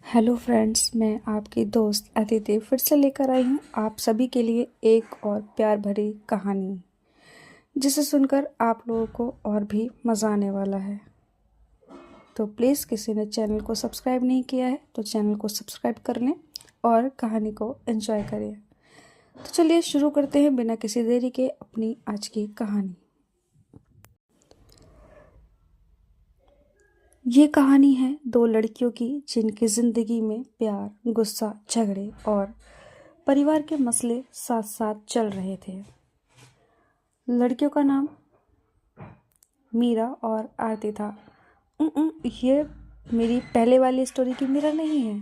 Hello friends, मैं आपकी दोस्त अदिति फिर से लेकर आई हूँ आप सभी के लिए एक और प्यार भरी कहानी, जिसे सुनकर आप लोगों को और भी मज़ा आने वाला है। तो प्लीज़, किसी ने चैनल को सब्सक्राइब नहीं किया है तो चैनल को सब्सक्राइब कर लें और कहानी को एंजॉय करें। तो चलिए शुरू करते हैं बिना किसी देरी के अपनी आज की कहानी। ये कहानी है दो लड़कियों की जिनकी ज़िंदगी में प्यार, गुस्सा, झगड़े और परिवार के मसले साथ साथ चल रहे थे। लड़कियों का नाम मीरा और आरती था। ये मेरी पहले वाली स्टोरी की मीरा नहीं है,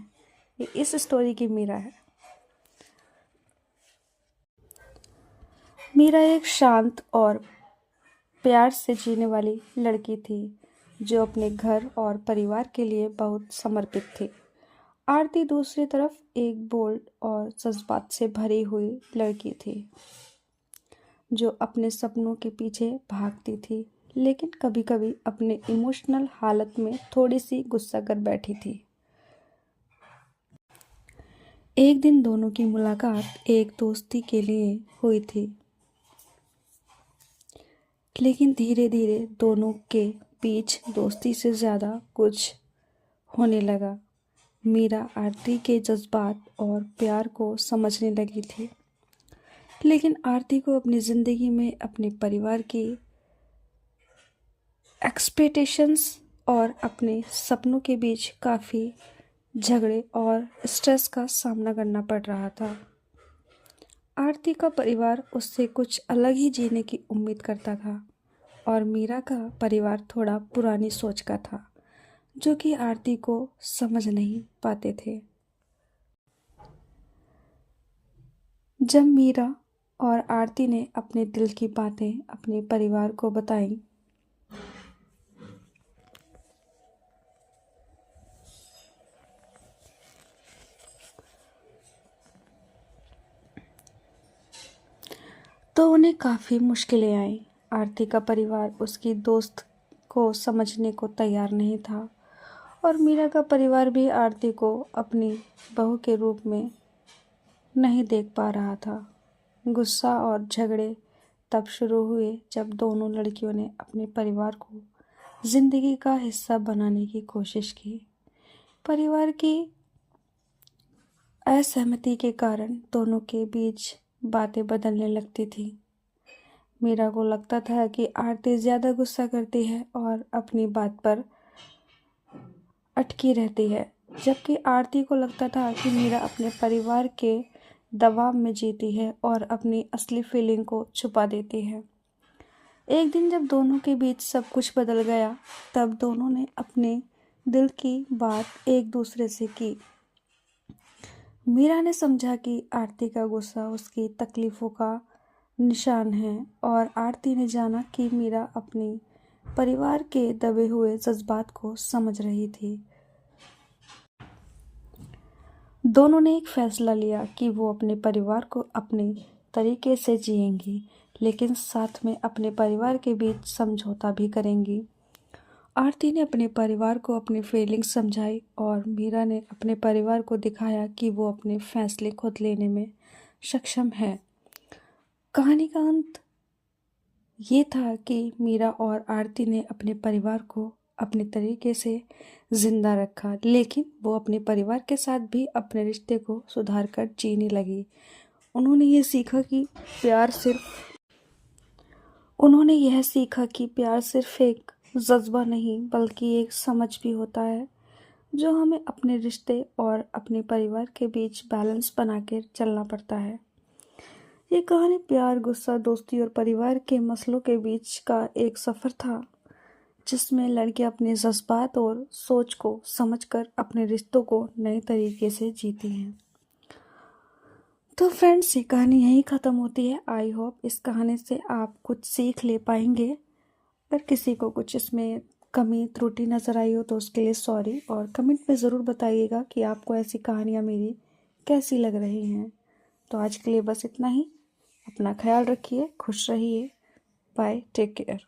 ये इस स्टोरी की मीरा है। मीरा एक शांत और प्यार से जीने वाली लड़की थी जो अपने घर और परिवार के लिए बहुत समर्पित थी। आरती दूसरी तरफ एक बोल्ड और जज्बात से भरी हुई लड़की थी जो अपने सपनों के पीछे भागती थी, लेकिन कभी-कभी अपने इमोशनल हालत में थोड़ी सी गुस्सा कर बैठी थी। एक दिन दोनों की मुलाकात एक दोस्ती के लिए हुई थी, लेकिन धीरे धीरे दोनों के बीच दोस्ती से ज़्यादा कुछ होने लगा। मीरा आरती के जज्बात और प्यार को समझने लगी थी, लेकिन आरती को अपनी ज़िंदगी में अपने परिवार की एक्सपेक्टेशंस और अपने सपनों के बीच काफ़ी झगड़े और स्ट्रेस का सामना करना पड़ रहा था। आरती का परिवार उससे कुछ अलग ही जीने की उम्मीद करता था और मीरा का परिवार थोड़ा पुरानी सोच का था, जो कि आरती को समझ नहीं पाते थे। जब मीरा और आरती ने अपने दिल की बातें अपने परिवार को बताई, तो उन्हें काफ़ी मुश्किलें आईं। आरती का परिवार उसकी दोस्त को समझने को तैयार नहीं था और मीरा का परिवार भी आरती को अपनी बहू के रूप में नहीं देख पा रहा था। गुस्सा और झगड़े तब शुरू हुए जब दोनों लड़कियों ने अपने परिवार को जिंदगी का हिस्सा बनाने की कोशिश की। परिवार की असहमति के कारण दोनों के बीच बातें बदलने लगती थी। मीरा को लगता था कि आरती ज़्यादा गुस्सा करती है और अपनी बात पर अटकी रहती है, जबकि आरती को लगता था कि मीरा अपने परिवार के दबाव में जीती है और अपनी असली फीलिंग को छुपा देती है। एक दिन जब दोनों के बीच सब कुछ बदल गया, तब दोनों ने अपने दिल की बात एक दूसरे से की। मीरा ने समझा कि आरती का गुस्सा उसकी तकलीफ़ों का निशान है और आरती ने जाना कि मीरा अपनी परिवार के दबे हुए जज्बात को समझ रही थी। दोनों ने एक फैसला लिया कि वो अपने परिवार को अपने तरीके से जिएंगी, लेकिन साथ में अपने परिवार के बीच समझौता भी करेंगी। आरती ने अपने परिवार को अपनी फीलिंग्स समझाई और मीरा ने अपने परिवार को दिखाया कि वो अपने फैसले खुद लेने में सक्षम है। कहानी का अंत ये था कि मीरा और आरती ने अपने परिवार को अपने तरीके से जिंदा रखा, लेकिन वो अपने परिवार के साथ भी अपने रिश्ते को सुधार कर जीने लगी। उन्होंने यह सीखा कि प्यार सिर्फ एक जज्बा नहीं बल्कि एक समझ भी होता है, जो हमें अपने रिश्ते और अपने परिवार के बीच बैलेंस बना कर चलना पड़ता है। ये कहानी प्यार, गुस्सा, दोस्ती और परिवार के मसलों के बीच का एक सफ़र था, जिसमें लड़कियां अपने जज्बात और सोच को समझकर अपने रिश्तों को नए तरीके से जीती हैं। तो फ्रेंड्स, ये कहानी यहीं ख़त्म होती है। आई होप इस कहानी से आप कुछ सीख ले पाएंगे। अगर किसी को कुछ इसमें कमी त्रुटि नज़र आई हो तो उसके लिए सॉरी, और कमेंट में ज़रूर बताइएगा कि आपको ऐसी कहानियाँ मेरी कैसी लग रही हैं। तो आज के लिए बस इतना ही। अपना ख्याल रखिए, खुश रहिए। Bye, take care.